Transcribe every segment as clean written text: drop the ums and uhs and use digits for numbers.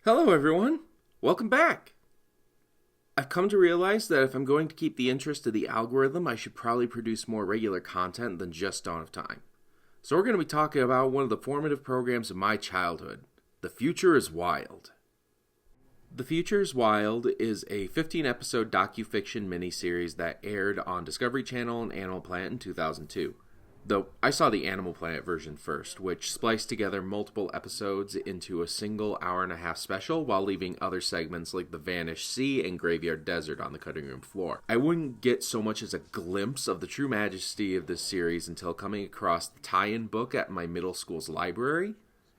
Hello, everyone. Welcome back. I've come to realize that if I'm going to keep the interest of the algorithm, I should probably produce more regular content than just Dawn of Time. So we're going to be talking about one of the formative programs of my childhood, The Future is Wild. The Future is Wild is a 15-episode docufiction miniseries that aired on Discovery Channel and Animal Planet in 2002. Though I saw the Animal Planet version first, which spliced together multiple episodes into a single hour-and-a-half special while leaving other segments like the Vanished Sea and Graveyard Desert on the cutting room floor. I wouldn't get so much as a glimpse of the true majesty of this series until coming across the tie-in book at my middle school's library,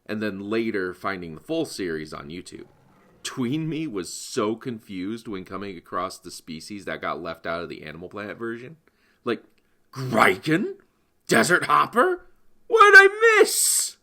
and then later finding the full series on YouTube. Tween me was so confused when coming across the species that got left out of the Animal Planet version. Like, Grykin? Desert Hopper? What did I miss?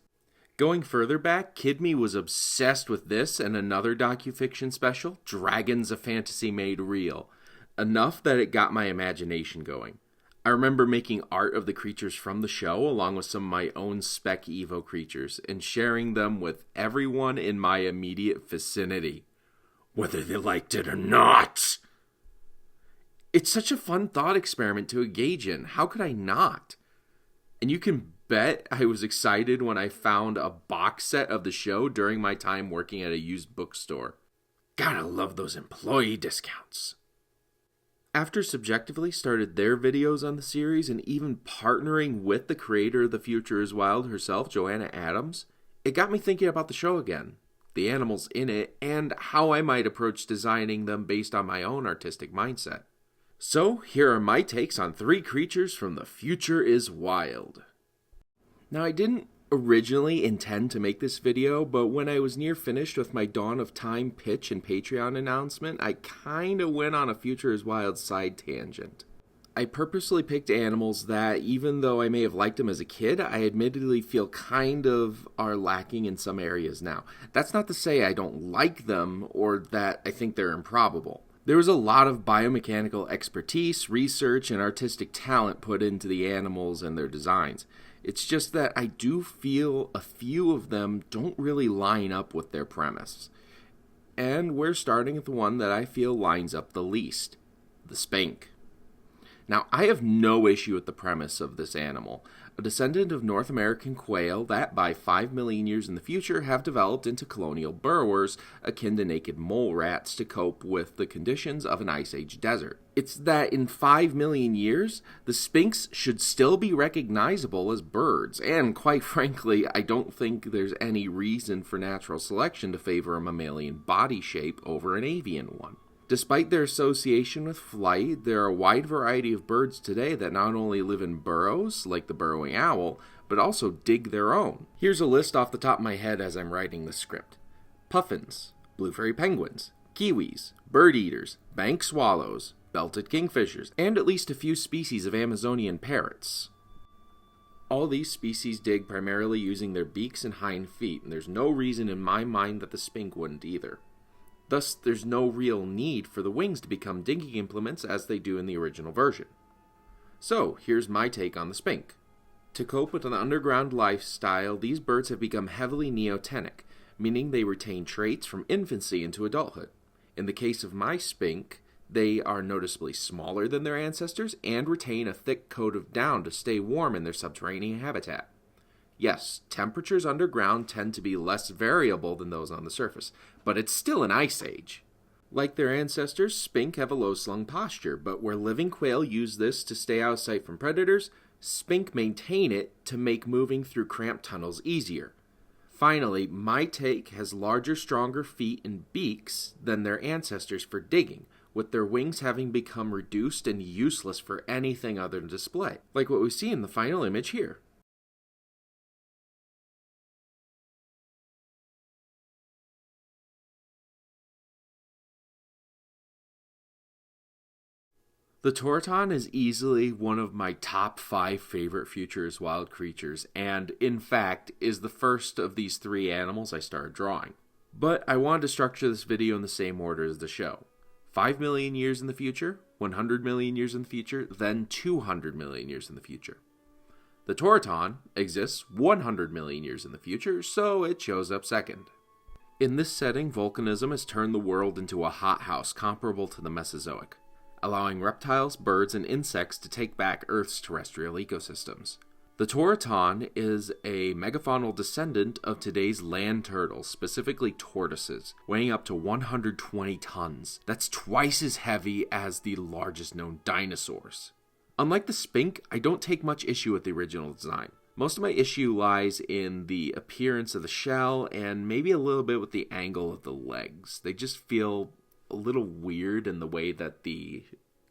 Going further back, Kid Me was obsessed with this and another docufiction special, Dragons of Fantasy Made Real, enough that it got my imagination going. I remember making art of the creatures from the show along with some of my own Spec Evo creatures and sharing them with everyone in my immediate vicinity, whether they liked it or not. It's such a fun thought experiment to engage in. How could I not? And you can bet I was excited when I found a box set of the show during my time working at a used bookstore. Gotta love those employee discounts. After Subjectively started their videos on the series and even partnering with the creator of The Future is Wild herself, Johanna Adams, it got me thinking about the show again, the animals in it, and how I might approach designing them based on my own artistic mindset. So, here are my takes on 3 creatures from The Future is Wild. Now, I didn't originally intend to make this video, but when I was near finished with my Dawn of Time pitch and Patreon announcement, I kinda went on a Future is Wild side tangent. I purposely picked animals that, even though I may have liked them as a kid, I admittedly feel kind of are lacking in some areas now. That's not to say I don't like them or that I think they're improbable. There was a lot of biomechanical expertise, research, and artistic talent put into the animals and their designs. It's just that I do feel a few of them don't really line up with their premise. And we're starting with the one that I feel lines up the least, the spink. Now, I have no issue with the premise of this animal, a descendant of North American quail that, by 5 million years in the future, have developed into colonial burrowers akin to naked mole rats to cope with the conditions of an Ice Age desert. It's that in 5 million years, the spinks should still be recognizable as birds, and quite frankly, I don't think there's any reason for natural selection to favor a mammalian body shape over an avian one. Despite their association with flight, there are a wide variety of birds today that not only live in burrows, like the burrowing owl, but also dig their own. Here's a list off the top of my head as I'm writing the script. Puffins, blue fairy penguins, kiwis, bird eaters, bank swallows, belted kingfishers, and at least a few species of Amazonian parrots. All these species dig primarily using their beaks and hind feet, and there's no reason in my mind that the spink wouldn't either. Thus, there's no real need for the wings to become digging implements as they do in the original version. So, here's my take on the spink. To cope with an underground lifestyle, these birds have become heavily neotenic, meaning they retain traits from infancy into adulthood. In the case of my spink, they are noticeably smaller than their ancestors and retain a thick coat of down to stay warm in their subterranean habitat. Yes, temperatures underground tend to be less variable than those on the surface, but it's still an ice age. Like their ancestors, spink have a low-slung posture, but where living quail use this to stay out of sight from predators, spink maintain it to make moving through cramped tunnels easier. Finally, my take has larger, stronger feet and beaks than their ancestors for digging, with their wings having become reduced and useless for anything other than display, like what we see in the final image here. The toraton is easily one of my top 5 favorite Future is Wild creatures, and in fact is the first of these 3 animals I started drawing. But I wanted to structure this video in the same order as the show. 5 million years in the future, 100 million years in the future, then 200 million years in the future. The toraton exists 100 million years in the future, so it shows up second. In this setting, volcanism has turned the world into a hothouse comparable to the Mesozoic, allowing reptiles, birds, and insects to take back Earth's terrestrial ecosystems. The toraton is a megafaunal descendant of today's land turtles, specifically tortoises, weighing up to 120 tons. That's twice as heavy as the largest known dinosaurs. Unlike the spink, I don't take much issue with the original design. Most of my issue lies in the appearance of the shell and maybe a little bit with the angle of the legs. They just feel a little weird in the way that the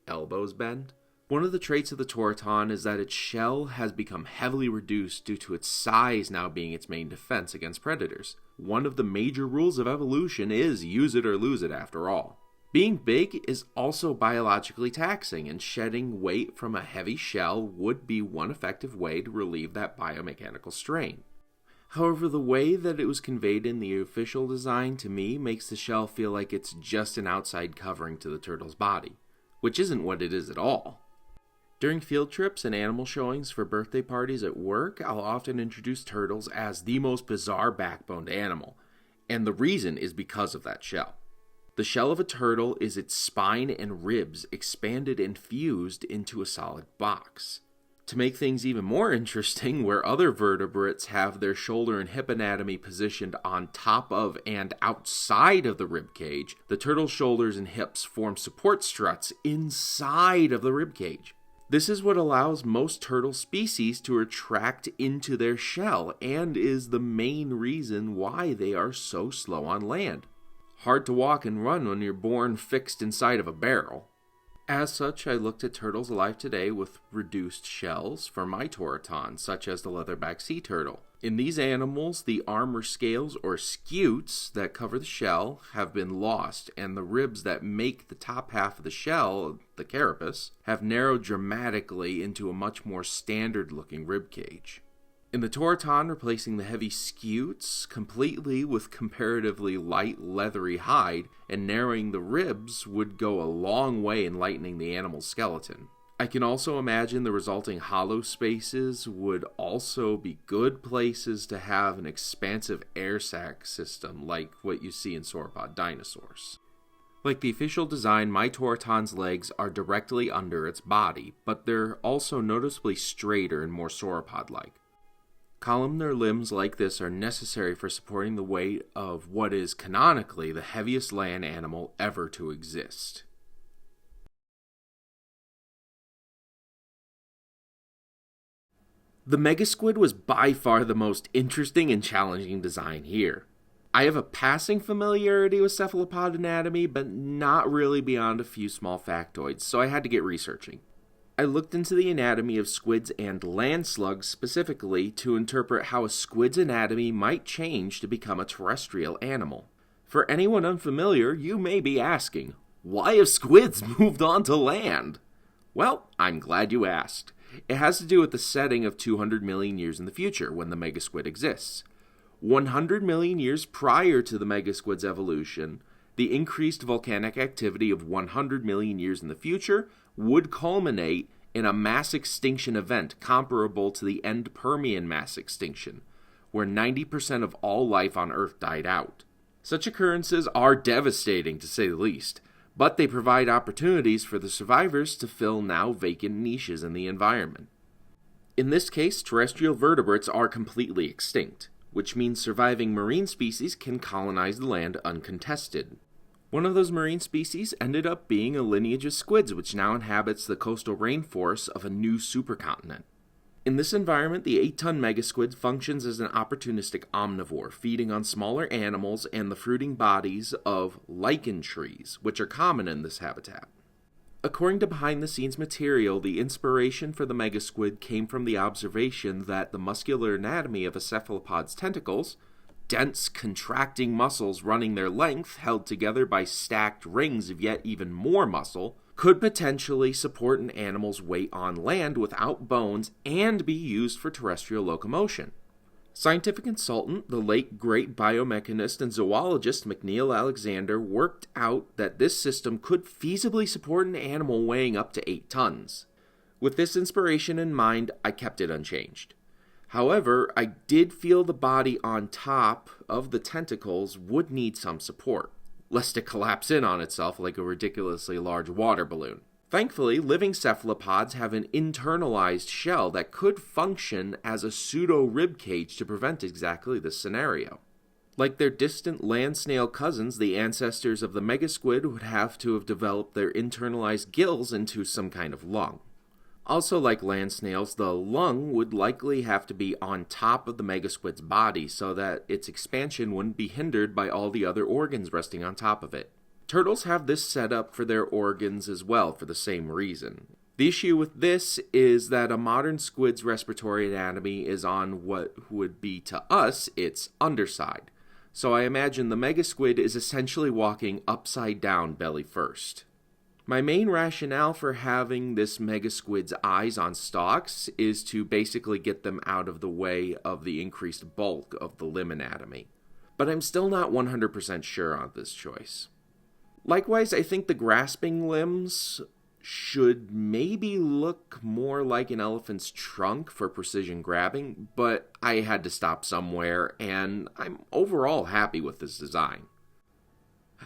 elbows bend. One of the traits of the toraton is that its shell has become heavily reduced due to its size now being its main defense against predators. One of the major rules of evolution is use it or lose it after all. Being big is also biologically taxing, and shedding weight from a heavy shell would be one effective way to relieve that biomechanical strain. However, the way that it was conveyed in the official design to me makes the shell feel like it's just an outside covering to the turtle's body, which isn't what it is at all. During field trips and animal showings for birthday parties at work, I'll often introduce turtles as the most bizarre backboned animal, and the reason is because of that shell. The shell of a turtle is its spine and ribs expanded and fused into a solid box. To make things even more interesting, where other vertebrates have their shoulder and hip anatomy positioned on top of and outside of the rib cage, the turtle's shoulders and hips form support struts inside of the rib cage. This is what allows most turtle species to retract into their shell and is the main reason why they are so slow on land. Hard to walk and run when you're born fixed inside of a barrel. As such, I looked at turtles alive today with reduced shells for my toraton, such as the leatherback sea turtle. In these animals, the armor scales or scutes that cover the shell have been lost, and the ribs that make the top half of the shell, the carapace, have narrowed dramatically into a much more standard-looking rib cage. In the toraton, replacing the heavy scutes completely with comparatively light leathery hide and narrowing the ribs would go a long way in lightening the animal's skeleton. I can also imagine the resulting hollow spaces would also be good places to have an expansive air sac system like what you see in sauropod dinosaurs. Like the official design, my toraton's legs are directly under its body, but they're also noticeably straighter and more sauropod-like. Columnar limbs like this are necessary for supporting the weight of what is canonically the heaviest land animal ever to exist. The megasquid was by far the most interesting and challenging design here. I have a passing familiarity with cephalopod anatomy, but not really beyond a few small factoids, so I had to get researching. I looked into the anatomy of squids and land slugs specifically to interpret how a squid's anatomy might change to become a terrestrial animal. For anyone unfamiliar, you may be asking, why have squids moved on to land? Well, I'm glad you asked. It has to do with the setting of 200 million years in the future when the megasquid exists. 100 million years prior to the megasquid's evolution, the increased volcanic activity of 100 million years in the future would culminate in a mass extinction event comparable to the end Permian mass extinction, where 90% of all life on Earth died out. Such occurrences are devastating, to say the least, but they provide opportunities for the survivors to fill now vacant niches in the environment. In this case, terrestrial vertebrates are completely extinct, which means surviving marine species can colonize the land uncontested. One of those marine species ended up being a lineage of squids which now inhabits the coastal rainforests of a new supercontinent. In this environment, the 8-ton megasquid functions as an opportunistic omnivore, feeding on smaller animals and the fruiting bodies of lichen trees, which are common in this habitat. According to behind-the-scenes material, the inspiration for the megasquid came from the observation that the muscular anatomy of a cephalopod's tentacles, dense, contracting muscles running their length held together by stacked rings of yet even more muscle, could potentially support an animal's weight on land without bones and be used for terrestrial locomotion. Scientific consultant, the late great biomechanist and zoologist McNeill Alexander worked out that this system could feasibly support an animal weighing up to 8 tons. With this inspiration in mind, I kept it unchanged. However, I did feel the body on top of the tentacles would need some support, lest it collapse in on itself like a ridiculously large water balloon. Thankfully, living cephalopods have an internalized shell that could function as a pseudo-rib cage to prevent exactly this scenario. Like their distant land snail cousins, the ancestors of the megasquid would have to have developed their internalized gills into some kind of lung. Also, like land snails, the lung would likely have to be on top of the megasquid's body so that its expansion wouldn't be hindered by all the other organs resting on top of it. Turtles have this set up for their organs as well for the same reason. The issue with this is that a modern squid's respiratory anatomy is on what would be to us its underside. So I imagine the megasquid is essentially walking upside down belly first. My main rationale for having this megasquid's eyes on stalks is to basically get them out of the way of the increased bulk of the limb anatomy. But I'm still not 100% sure on this choice. Likewise, I think the grasping limbs should maybe look more like an elephant's trunk for precision grabbing, but I had to stop somewhere, and I'm overall happy with this design.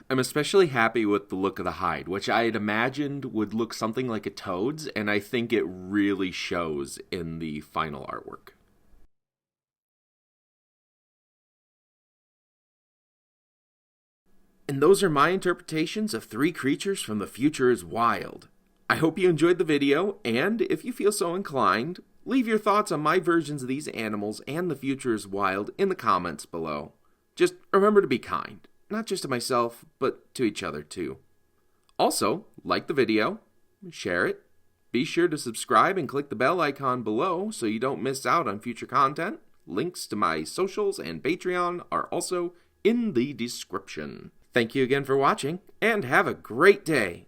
I'm especially happy with the look of the hide, which I had imagined would look something like a toad's, and I think it really shows in the final artwork. And those are my interpretations of 3 creatures from The Future is Wild. I hope you enjoyed the video, and if you feel so inclined, leave your thoughts on my versions of these animals and The Future is Wild in the comments below. Just remember to be kind. Not just to myself, but to each other too. Also, like the video, share it, be sure to subscribe and click the bell icon below so you don't miss out on future content. Links to my socials and Patreon are also in the description. Thank you again for watching, and have a great day!